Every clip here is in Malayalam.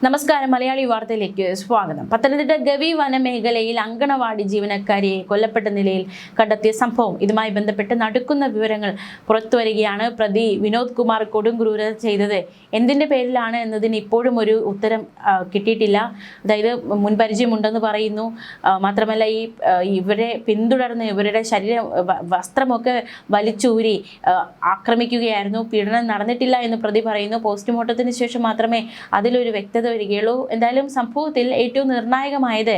നമസ്കാരം. മലയാളി വാർത്തയിലേക്ക് സ്വാഗതം. പത്തനംതിട്ട ഗവി വനമേഖലയിൽ അങ്കണവാടി ജീവനക്കാരിയെ കൊല്ലപ്പെട്ട നിലയിൽ കണ്ടെത്തിയ സംഭവം. ഇതുമായി ബന്ധപ്പെട്ട് നടുക്കുന്ന വിവരങ്ങൾ പുറത്തുവരികയാണ്. പ്രതി വിനോദ് കുമാർ കൊടുംക്രൂരത ചെയ്തത് എന്തിൻ്റെ പേരിലാണ് എന്നതിന് ഇപ്പോഴും ഒരു ഉത്തരം കിട്ടിയിട്ടില്ല. അതായത് മുൻപരിചയമുണ്ടെന്ന് പറയുന്നു. മാത്രമല്ല ഇവരെ പിന്തുടർന്ന് ഇവരുടെ വസ്ത്രമൊക്കെ വലിച്ചൂരി ആക്രമിക്കുകയായിരുന്നു. പീഡനം നടന്നിട്ടില്ല എന്ന് പ്രതി പറയുന്നു. പോസ്റ്റ്മോർട്ടത്തിന് ശേഷം മാത്രമേ അതിലൊരു വ്യക്തത വരികയുള്ളൂ. എന്തായാലും സംഭവത്തിൽ ഏറ്റവും നിർണായകമായത്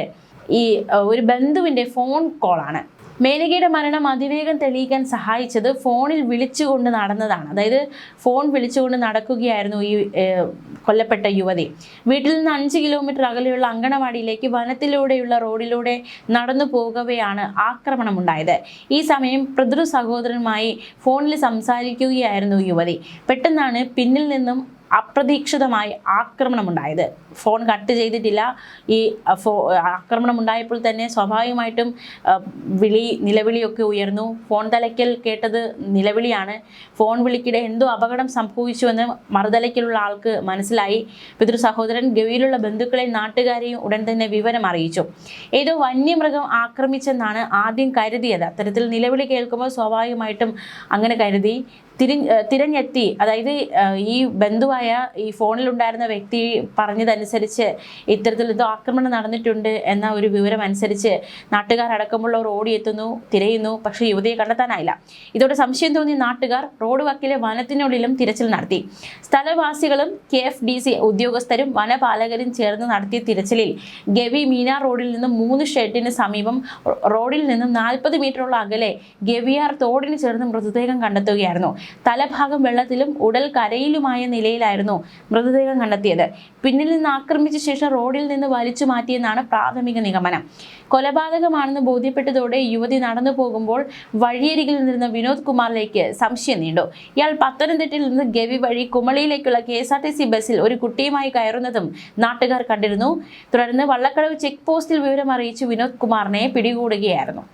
ഒരു ബന്ധുവിൻ്റെ ഫോൺ കോളാണ്. മേനകയുടെ മരണം അതിവേഗം തെളിയിക്കാൻ സഹായിച്ചത് ഫോണിൽ വിളിച്ചുകൊണ്ട് നടന്നതാണ്. അതായത് ഫോൺ വിളിച്ചുകൊണ്ട് നടക്കുകയായിരുന്നു ഈ കൊല്ലപ്പെട്ട യുവതി. വീട്ടിൽ നിന്ന് 5 കിലോമീറ്റർ അകലെയുള്ള അങ്കണവാടിയിലേക്ക് വനത്തിലൂടെയുള്ള റോഡിലൂടെ നടന്നു പോകവെയാണ് ആക്രമണമുണ്ടായത്. ഈ സമയം പിതൃ സഹോദരനുമായി ഫോണിൽ സംസാരിക്കുകയായിരുന്നു യുവതി. പെട്ടെന്നാണ് പിന്നിൽ നിന്നും അപ്രതീക്ഷിതമായി ആക്രമണമുണ്ടായത്. ഫോൺ കട്ട് ചെയ്തിട്ടില്ല. ആക്രമണം ഉണ്ടായപ്പോൾ തന്നെ സ്വാഭാവികമായിട്ടും നിലവിളിയൊക്കെ ഉയർന്നു. ഫോൺ തലയ്ക്കൽ കേട്ടത് നിലവിളിയാണ്. ഫോൺ വിളിക്കിടെ എന്തോ അപകടം സംഭവിച്ചുവെന്ന് മറുതലയ്ക്കലുള്ള ആൾക്ക് മനസ്സിലായി. പിതൃ സഹോദരൻ ഗവിയിലുള്ള ബന്ധുക്കളെ നാട്ടുകാരെയും ഉടൻ തന്നെ വിവരം അറിയിച്ചു. ഏതോ വന്യമൃഗം ആക്രമിച്ചെന്നാണ് ആദ്യം കരുതിയത്. അത്തരത്തിൽ നിലവിളി കേൾക്കുമ്പോൾ സ്വാഭാവികമായിട്ടും അങ്ങനെ കരുതി. തിരഞ്ഞെത്തി, അതായത് ഈ ബന്ധുവായ ഈ ഫോണിലുണ്ടായിരുന്ന വ്യക്തി പറഞ്ഞതനുസരിച്ച് ഇത്തരത്തിൽ എന്തോ ആക്രമണം നടന്നിട്ടുണ്ട് എന്ന ഒരു വിവരം അനുസരിച്ച് നാട്ടുകാരടക്കമുള്ളവർ ഓടിയെത്തുന്നു, തിരയുന്നു. പക്ഷേ യുവതിയെ കണ്ടെത്താനായില്ല. ഇതോടെ സംശയം തോന്നിയ നാട്ടുകാർ റോഡ് വക്കിലെ വനത്തിനുള്ളിലും തിരച്ചിൽ നടത്തി. സ്ഥലവാസികളും KFDC ഉദ്യോഗസ്ഥരും വനപാലകരും ചേർന്ന് നടത്തിയ തിരച്ചിലിൽ ഗവി മീനാർ റോഡിൽ നിന്നും 3 ഷെഡിന് സമീപം റോഡിൽ നിന്നും 40 മീറ്ററോളം അകലെ ഗവിയാർ തോടിന് ചേർന്ന് മൃതദേഹം കണ്ടെത്തുകയായിരുന്നു. തലഭാഗം വെള്ളത്തിലും ഉടൽ കരയിലുമായ നിലയിലായിരുന്നു മൃതദേഹം കണ്ടെത്തിയത്. പിന്നിൽ നിന്ന് ആക്രമിച്ച ശേഷം റോഡിൽ നിന്ന് വലിച്ചു മാറ്റിയെന്നാണ് പ്രാഥമിക നിഗമനം. കൊലപാതകമാണെന്ന് ബോധ്യപ്പെട്ടതോടെ യുവതി നടന്നു പോകുമ്പോൾ വഴിയരികിൽ നിന്നിരുന്ന വിനോദ് കുമാറിലേക്ക് സംശയം നീണ്ടു. ഇയാൾ പത്തനംതിട്ടയിൽ നിന്ന് ഗവി വഴി കുമളിയിലേക്കുള്ള KSRTC ബസ്സിൽ ഒരു കുട്ടിയുമായി കയറുന്നതും നാട്ടുകാർ കണ്ടിരുന്നു. തുടർന്ന് വള്ളക്കടവ് ചെക്ക് പോസ്റ്റിൽ വിവരം അറിയിച്ച് വിനോദ് കുമാറിനെ പിടികൂടുകയായിരുന്നു.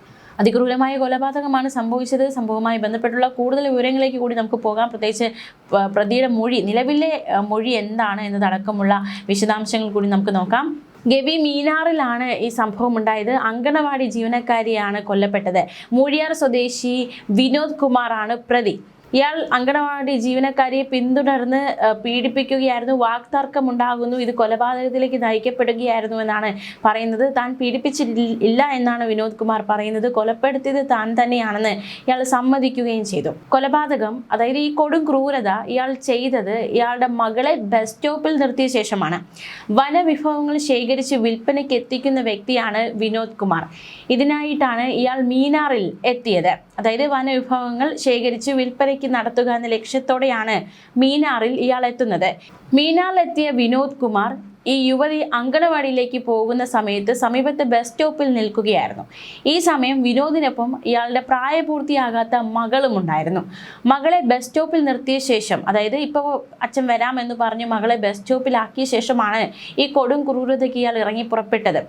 അതിക്രൂരമായ കൊലപാതകമാണ് സംഭവിച്ചത്. സംഭവവുമായി ബന്ധപ്പെട്ടുള്ള കൂടുതൽ വിവരങ്ങളിലേക്ക് കൂടി നമുക്ക് പോകാം. പ്രത്യേകിച്ച് പ്രതിയുടെ നിലവിലെ മൊഴി എന്താണ് എന്നതടക്കമുള്ള വിശദാംശങ്ങൾ കൂടി നമുക്ക് നോക്കാം. ഗവി മീനാറിലാണ് ഈ സംഭവം ഉണ്ടായത്. അങ്കണവാടി ജീവനക്കാരിയാണ് കൊല്ലപ്പെട്ടത്. മൂഴിയാർ സ്വദേശി വിനോദ് കുമാറാണ് പ്രതി. ഇയാൾ അങ്കണവാടി ജീവനക്കാരിയെ പിന്തുടർന്ന് പീഡിപ്പിക്കുകയായിരുന്നു. വാക്തർക്കം ഉണ്ടാകുന്നു. ഇത് കൊലപാതകത്തിലേക്ക് നയിക്കപ്പെടുകയായിരുന്നു എന്നാണ് പറയുന്നത്. താൻ പീഡിപ്പിച്ചിട്ടില്ല എന്നാണ് വിനോദ് കുമാർ പറയുന്നത്. കൊലപ്പെടുത്തിയത് താൻ തന്നെയാണെന്ന് ഇയാൾ സമ്മതിക്കുകയും ചെയ്തു. കൊലപാതകം, അതായത് ഈ കൊടും ക്രൂരത ഇയാൾ ചെയ്തത് ഇയാളുടെ മകളെ ബസ് സ്റ്റോപ്പിൽ നിർത്തിയ ശേഷമാണ്. വനവിഭവങ്ങൾ ശേഖരിച്ച് വിൽപ്പനയ്ക്ക് എത്തിക്കുന്ന വ്യക്തിയാണ് വിനോദ് കുമാർ. ഇതിനായിട്ടാണ് ഇയാൾ മീനാറിൽ എത്തിയത്. അതായത് വനവിഭവങ്ങൾ ശേഖരിച്ച് വിൽപ്പനയ്ക്ക് നടത്തുക എന്ന ലക്ഷ്യത്തോടെയാണ് മീനാറിൽ ഇയാൾ എത്തുന്നത്. മീനാറിലെത്തിയ വിനോദ് കുമാർ ഈ യുവതി അങ്കണവാടിയിലേക്ക് പോകുന്ന സമയത്ത് സമീപത്തെ ബസ് സ്റ്റോപ്പിൽ നിൽക്കുകയായിരുന്നു. ഈ സമയം വിനോദിനൊപ്പം ഇയാളുടെ പ്രായപൂർത്തിയാകാത്ത മകളും ഉണ്ടായിരുന്നു. മകളെ ബസ് സ്റ്റോപ്പിൽ നിർത്തിയ ശേഷം, അതായത് ഇപ്പോൾ അച്ഛൻ വരാമെന്ന് പറഞ്ഞ് മകളെ ബസ് സ്റ്റോപ്പിലാക്കിയ ശേഷമാണ് ഈ കൊടും ക്രൂരതയ്ക്ക് ഇയാൾ ഇറങ്ങി പുറപ്പെട്ടത്.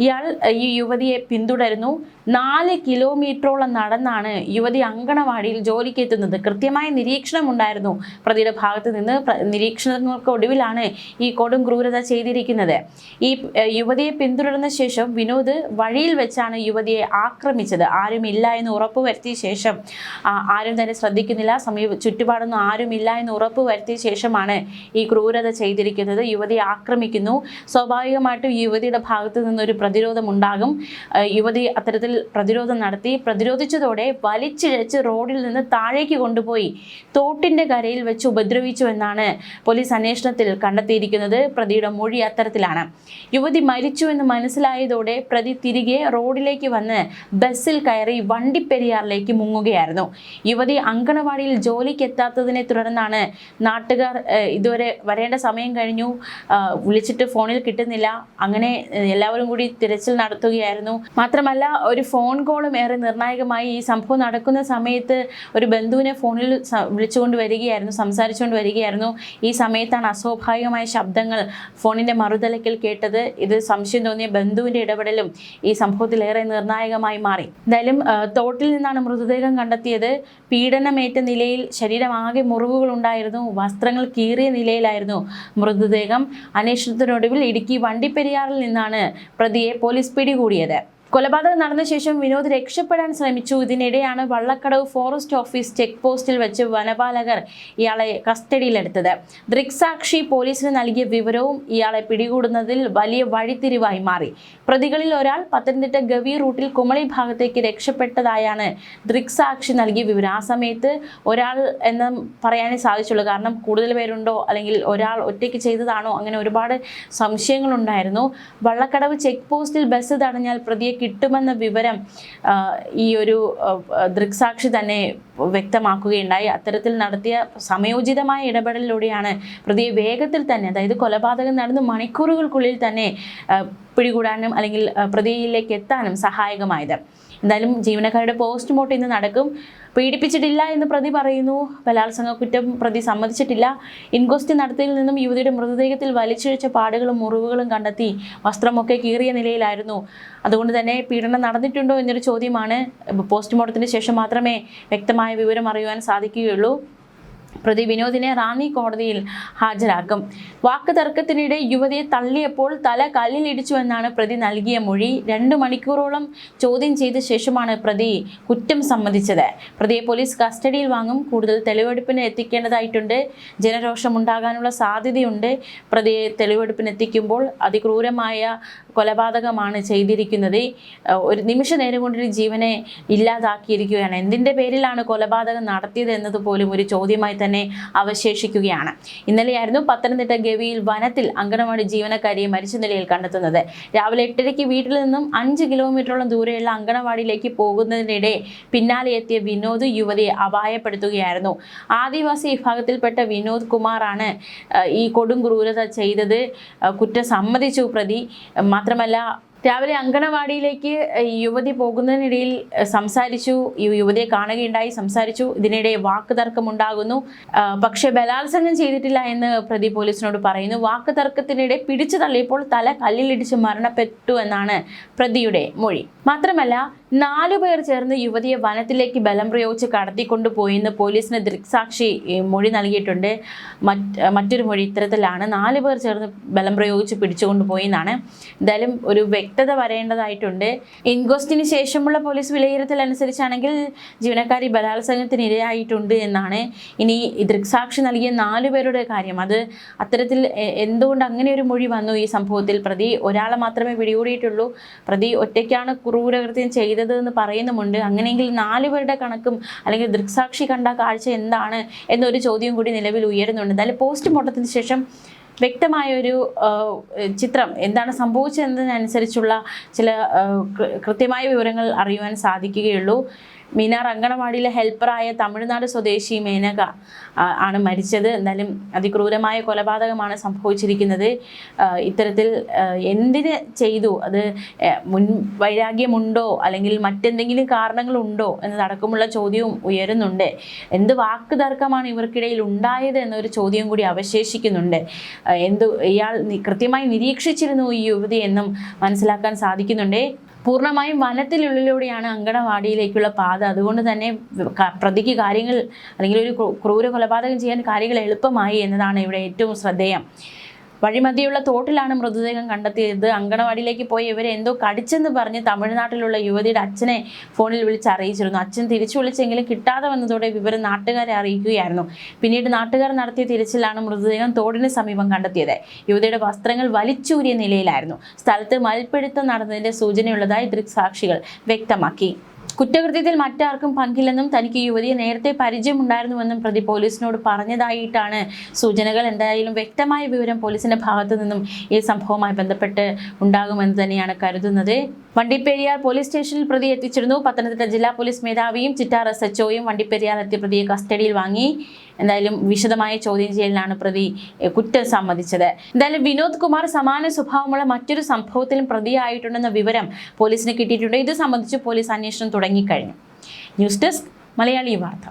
ഇയാൾ ഈ യുവതിയെ പിന്തുടരുന്നു. 4 കിലോമീറ്ററോളം നടന്നാണ് യുവതി അങ്കണവാടിയിൽ ജോലിക്ക് എത്തുന്നത്. കൃത്യമായ നിരീക്ഷണം ഉണ്ടായിരുന്നു പ്രതിയുടെ ഭാഗത്ത് നിന്ന്. നിരീക്ഷണങ്ങൾക്കൊടുവിലാണ് ഈ കൊടും ക്രൂരത ചെയ്തിരിക്കുന്നത്. ഈ യുവതിയെ പിന്തുടർന്ന ശേഷം വിനോദ് വഴിയിൽ വെച്ചാണ് യുവതിയെ ആക്രമിച്ചത്. ആരുമില്ല എന്ന് ഉറപ്പുവരുത്തിയ ശേഷം, ആരും തന്നെ ശ്രദ്ധിക്കുന്നില്ല, ചുറ്റുപാടൊന്നും ആരുമില്ല എന്ന് ഉറപ്പുവരുത്തിയ ശേഷമാണ് ഈ ക്രൂരത ചെയ്തിരിക്കുന്നത്. യുവതിയെ ആക്രമിക്കുന്നു. സ്വാഭാവികമായിട്ടും യുവതിയുടെ ഭാഗത്ത് നിന്നൊരു പ്രതിരോധം ഉണ്ടാകും. യുവതി അത്തരത്തിൽ പ്രതിരോധം നടത്തി. പ്രതിരോധിച്ചതോടെ വലിച്ചിഴച്ച് റോഡിൽ നിന്ന് താഴേക്ക് കൊണ്ടുപോയി തോട്ടിന്റെ കരയിൽ വെച്ച് ഉപദ്രവിച്ചു എന്നാണ് പോലീസ് അന്വേഷണത്തിൽ കണ്ടെത്തിയിരിക്കുന്നത്. പ്രതിയുടെ മൊഴി അത്തരത്തിലാണ്. യുവതി മരിച്ചുവെന്ന് മനസ്സിലായതോടെ പ്രതി തിരികെ റോഡിലേക്ക് വന്ന് ബസ്സിൽ കയറി വണ്ടിപ്പെരിയാറിലേക്ക് മുങ്ങുകയായിരുന്നു. യുവതി അങ്കണവാടിയിൽ ജോലിക്ക് എത്താത്തതിനെ തുടർന്നാണ് നാട്ടുകാർ ഇതുവരെ വരേണ്ട സമയം കഴിഞ്ഞു, വിളിച്ചിട്ട് ഫോണിൽ കിട്ടുന്നില്ല, അങ്ങനെ എല്ലാവരും കൂടി തിരച്ചിൽ നടത്തുകയായിരുന്നു. മാത്രമല്ല ഒരു ഫോൺ കോളും ഏറെ നിർണായകമായി. ഈ സംഭവം നടക്കുന്ന സമയത്ത് ഒരു ബന്ധുവിനെ ഫോണിൽ വിളിച്ചുകൊണ്ട് വരികയായിരുന്നു, സംസാരിച്ചുകൊണ്ട് വരികയായിരുന്നു. ഈ സമയത്താണ് അസ്വാഭാവികമായ ശബ്ദങ്ങൾ ഫോൺ ഫോണിന്റെ മറുതലയ്ക്കൽ കേട്ടത്. ഇത് സംശയം തോന്നിയ ബന്ധുവിന്റെ ഇടപെടലും ഈ സംഭവത്തിൽ ഏറെ നിർണായകമായി മാറി. എന്തായാലും തോട്ടിൽ നിന്നാണ് മൃതദേഹം കണ്ടെത്തിയത്. പീഡനമേറ്റ നിലയിൽ, ശരീരമാകെ മുറിവുകൾ ഉണ്ടായിരുന്നു, വസ്ത്രങ്ങൾ കീറിയ നിലയിലായിരുന്നു മൃതദേഹം. അന്വേഷണത്തിനൊടുവിൽ ഇടുക്കി വണ്ടിപ്പെരിയാറിൽ നിന്നാണ് പ്രതിയെ പോലീസ് പിടികൂടിയത്. കൊലപാതകം നടന്ന ശേഷം വിനോദ് രക്ഷപ്പെടാൻ ശ്രമിച്ചു. ഇതിനിടെയാണ് വള്ളക്കടവ് ഫോറസ്റ്റ് ഓഫീസ് ചെക്ക് പോസ്റ്റിൽ വെച്ച് വനപാലകർ ഇയാളെ കസ്റ്റഡിയിലെടുത്തത്. ദൃക്സാക്ഷി പോലീസിന് നൽകിയ വിവരവും ഇയാളെ പിടികൂടുന്നതിൽ വലിയ വഴിത്തിരിവായി മാറി. പ്രതികളിൽ ഒരാൾ പത്തനംതിട്ട ഗവി റൂട്ടിൽ കുമളി ഭാഗത്തേക്ക് രക്ഷപ്പെട്ടതായാണ് ദൃക്സാക്ഷി നൽകിയ വിവരം. ആ സമയത്ത് ഒരാൾ എന്ന് പറയാനേ സാധിച്ചുള്ളൂ. കാരണം കൂടുതൽ പേരുണ്ടോ അല്ലെങ്കിൽ ഒരാൾ ഒറ്റയ്ക്ക് ചെയ്തതാണോ, അങ്ങനെ ഒരുപാട് സംശയങ്ങളുണ്ടായിരുന്നു. വള്ളക്കടവ് ചെക്ക് പോസ്റ്റിൽ ബസ് തടഞ്ഞാൽ പ്രതിയെ കിട്ടുമെന്ന വിവരം ഈ ഒരു ദൃക്സാക്ഷി തന്നെ വ്യക്തമാക്കുകയുണ്ടായി. അത്തരത്തിൽ നടത്തിയ സമയോചിതമായ ഇടപെടലിലൂടെയാണ് പ്രതിയെ വേഗത്തിൽ തന്നെ, അതായത് കൊലപാതകം നടന്ന് മണിക്കൂറുകൾക്കുള്ളിൽ തന്നെ പിടികൂടാനും അല്ലെങ്കിൽ പ്രതിയിലേക്ക് എത്താനും സഹായകമായത്. എന്തായാലും ജീവനക്കാരുടെ പോസ്റ്റ്മോർട്ടം ഇന്ന് നടക്കും. പീഡിപ്പിച്ചിട്ടില്ല എന്ന് പ്രതി പറയുന്നു. ബലാത്സംഗ കുറ്റം പ്രതി സമ്മതിച്ചിട്ടില്ല. ഇൻക്വസ്റ്റ് നടത്തിയതിൽ നിന്നും യുവതിയുടെ മൃതദേഹത്തിൽ വലിച്ചിഴച്ച പാടുകളും മുറിവുകളും കണ്ടെത്തി. വസ്ത്രമൊക്കെ കീറിയ നിലയിലായിരുന്നു. അതുകൊണ്ട് തന്നെ പീഡനം നടന്നിട്ടുണ്ടോ എന്നൊരു ചോദ്യമാണ്. പോസ്റ്റ്മോർട്ടത്തിന് ശേഷം മാത്രമേ വ്യക്തമായ വിവരം അറിയുവാൻ സാധിക്കുകയുള്ളൂ. പ്രതി വിനോദിനെ റാന്നി കോടതിയിൽ ഹാജരാക്കും. വാക്ക് തർക്കത്തിനിടെ യുവതിയെ തള്ളിയപ്പോൾ തല കല്ലിലിടിച്ചു എന്നാണ് പ്രതി നൽകിയ മൊഴി. 2 മണിക്കൂറോളം ചോദ്യം ചെയ്ത ശേഷമാണ് പ്രതി കുറ്റം സമ്മതിച്ചത്. പ്രതിയെ പോലീസ് കസ്റ്റഡിയിൽ വാങ്ങും. കൂടുതൽ തെളിവെടുപ്പിന് എത്തിക്കേണ്ടതായിട്ടുണ്ട്. ജനരോഷമുണ്ടാകാനുള്ള സാധ്യതയുണ്ട്. പ്രതിയെ തെളിവെടുപ്പിന് എത്തിക്കുമ്പോൾ അതിക്രൂരമായ കൊലപാതകമാണ് ചെയ്തിരിക്കുന്നത്. ഒരു നിമിഷ നേരം കൊണ്ടൊരു ജീവനെ ഇല്ലാതാക്കിയിരിക്കുകയാണ്. എന്തിൻ്റെ പേരിലാണ് കൊലപാതകം നടത്തിയത് എന്നത് പോലും ഒരു ചോദ്യമായി തന്നെ അവശേഷിക്കുകയാണ്. ഇന്നലെയായിരുന്നു പത്തനംതിട്ട ഗവിയിൽ വനത്തിൽ അങ്കണവാടി ജീവനക്കാരിയെ മരിച്ച നിലയിൽ കണ്ടെത്തുന്നത്. രാവിലെ 8:30 വീട്ടിൽ നിന്നും 5 കിലോമീറ്ററോളം ദൂരെയുള്ള അങ്കണവാടിയിലേക്ക് പോകുന്നതിനിടെ പിന്നാലെ എത്തിയ വിനോദ് യുവതിയെ അപായപ്പെടുത്തുകയായിരുന്നു. ആദിവാസി വിഭാഗത്തിൽപ്പെട്ട വിനോദ് കുമാറാണ് ഈ കൊടും ക്രൂരത ചെയ്തത്. കുറ്റം സമ്മതിച്ചു പ്രതി. മാത്രമല്ല രാവിലെ അങ്കണവാടിയിലേക്ക് യുവതി പോകുന്നതിനിടയിൽ സംസാരിച്ചു. യുവതിയെ കാണുകയുണ്ടായി, സംസാരിച്ചു. ഇതിനിടെ വാക്ക് തർക്കമുണ്ടാകുന്നു. പക്ഷെ ബലാത്സംഗം ചെയ്തിട്ടില്ല എന്ന് പ്രതി പോലീസിനോട് പറയുന്നു. വാക്ക് തർക്കത്തിനിടെ പിടിച്ചു തള്ളിയപ്പോൾ തല കല്ലിലിടിച്ച് മരണപ്പെട്ടു എന്നാണ് പ്രതിയുടെ മൊഴി. മാത്രമല്ല 4 പേർ ചേർന്ന് യുവതിയെ വനത്തിലേക്ക് ബലം പ്രയോഗിച്ച് കടത്തിക്കൊണ്ടുപോയെന്ന് പോലീസിന് ദൃക്സാക്ഷി മൊഴി നൽകിയിട്ടുണ്ട്. മറ്റൊരു മൊഴി ഇത്തരത്തിലാണ്. 4 പേർ ചേർന്ന് ബലം പ്രയോഗിച്ച് പിടിച്ചുകൊണ്ടുപോയി എന്നാണ്. എന്തായാലും ഒരു വ്യക്തത വരേണ്ടതായിട്ടുണ്ട്. ഇൻക്വസ്റ്റിന് ശേഷമുള്ള പോലീസ് വിലയിരുത്തൽ അനുസരിച്ചാണെങ്കിൽ ജീവനക്കാരി ബലാത്സംഗത്തിന് ഇരയായിട്ടുണ്ട് എന്നാണ്. ഇനി ദൃക്സാക്ഷി നൽകിയ 4 പേരുടെ കാര്യം, അത് അത്തരത്തിൽ എന്തുകൊണ്ട് അങ്ങനെ ഒരു മൊഴി വന്നു ഈ സംഭവത്തിൽ? പ്രതി ഒരാളെ മാത്രമേ പിടികൂടിയിട്ടുള്ളൂ. പ്രതി ഒറ്റയ്ക്കാണ് ക്രൂരകൃത്യം ചെയ്തത് എന്ന് പറയുന്നുമുണ്ട്. അങ്ങനെയെങ്കിൽ 4 പേരുടെ കണക്കും അല്ലെങ്കിൽ ദൃക്സാക്ഷി കണ്ട കാഴ്ച എന്താണ് എന്നൊരു ചോദ്യം കൂടി നിലവിൽ ഉയരുന്നുണ്ട്. എന്തായാലും പോസ്റ്റ്മോർട്ടത്തിന് ശേഷം വ്യക്തമായൊരു ചിത്രം എന്താണ് സംഭവിച്ചതെന്നതിനനുസരിച്ചുള്ള ചില കൃത്യമായ വിവരങ്ങൾ അറിയുവാൻ സാധിക്കുകയുള്ളൂ. മീനാർ അങ്കണവാടിയിലെ ഹെൽപ്പറായ തമിഴ്നാട് സ്വദേശി മേനക ആണ് മരിച്ചത്. എന്തായാലും അതിക്രൂരമായ കൊലപാതകമാണ് സംഭവിച്ചിരിക്കുന്നത്. ഇത്തരത്തിൽ എന്തിന് ചെയ്തു? അത് വൈരാഗ്യമുണ്ടോ അല്ലെങ്കിൽ മറ്റെന്തെങ്കിലും കാരണങ്ങളുണ്ടോ എന്നതടക്കമുള്ള ചോദ്യവും ഉയരുന്നുണ്ട്. എന്ത് വാക്ക് തർക്കമാണ് ഇവർക്കിടയിൽ ഉണ്ടായത് എന്നൊരു ചോദ്യം കൂടി അവശേഷിക്കുന്നുണ്ട്. ഇയാൾ കൃത്യമായി നിരീക്ഷിച്ചിരുന്നു ഈ യുവതി എന്നും മനസ്സിലാക്കാൻ സാധിക്കുന്നുണ്ട്. പൂർണ്ണമായും വനത്തിനുള്ളിലൂടെയാണ് അങ്കണവാടിയിലേക്കുള്ള പാത. അതുകൊണ്ട് തന്നെ പ്രതിക്ക് കാര്യങ്ങൾ അല്ലെങ്കിൽ ഒരു ക്രൂര കൊലപാതകം ചെയ്യാൻ കാര്യങ്ങൾ എളുപ്പമായി എന്നതാണ് ഇവിടെ ഏറ്റവും ശ്രദ്ധേയം. വഴിമധ്യയുള്ള തോട്ടിലാണ് മൃതദേഹം കണ്ടെത്തിയത്. അങ്കണവാടിയിലേക്ക് പോയി ഇവരെ എന്തോ കടിച്ചെന്ന് പറഞ്ഞ് തമിഴ്നാട്ടിലുള്ള യുവതിയുടെ അച്ഛനെ ഫോണിൽ വിളിച്ച് അറിയിച്ചിരുന്നു. അച്ഛൻ തിരിച്ചു വിളിച്ചെങ്കിലും കിട്ടാതെ വന്നതോടെ വിവരം നാട്ടുകാരെ അറിയിക്കുകയായിരുന്നു. പിന്നീട് നാട്ടുകാർ നടത്തിയ തിരച്ചിലാണ് മൃതദേഹം തോടിന് സമീപം കണ്ടെത്തിയത്. യുവതിയുടെ വസ്ത്രങ്ങൾ വലിച്ചൂരിയ നിലയിലായിരുന്നു. സ്ഥലത്ത് മൽപ്പിടുത്തം നടന്നതിന്റെ സൂചനയുള്ളതായി ദൃക്സാക്ഷികൾ വ്യക്തമാക്കി. കുറ്റകൃത്യത്തിൽ മറ്റാർക്കും പങ്കില്ലെന്നും തനിക്ക് യുവതിയെ നേരത്തെ പരിചയമുണ്ടായിരുന്നുവെന്നും പ്രതി പോലീസിനോട് പറഞ്ഞതായിട്ടാണ് സൂചനകൾ. എന്തായാലും വ്യക്തമായ വിവരം പോലീസിന്റെ ഭാഗത്തു നിന്നും ഈ സംഭവവുമായി ബന്ധപ്പെട്ട് ഉണ്ടാകുമെന്ന് തന്നെയാണ് കരുതുന്നത്. വണ്ടിപ്പെരിയാർ പോലീസ് സ്റ്റേഷനിൽ പ്രതി എത്തിച്ചിരുന്നു. പത്തനംതിട്ട ജില്ലാ പോലീസ് മേധാവിയും ചിറ്റാർ SHOയും വണ്ടിപ്പെരിയാർ എത്തിയ പ്രതിയെ കസ്റ്റഡിയിൽ വാങ്ങി. എന്തായാലും വിശദമായ ചോദ്യം ചെയ്യലിലാണ് പ്രതി കുറ്റം സമ്മതിച്ചത്. എന്തായാലും വിനോദ് കുമാർ സമാന സ്വഭാവമുള്ള മറ്റൊരു സംഭവത്തിലും പ്രതിയായിട്ടുണ്ടെന്ന വിവരം പോലീസിന് കിട്ടിയിട്ടുണ്ട്. ഇത് സംബന്ധിച്ച് പോലീസ് അന്വേഷണം തുടങ്ങിക്കഴിഞ്ഞു. ന്യൂസ് ഡെസ്ക് മലയാളി വാർത്ത.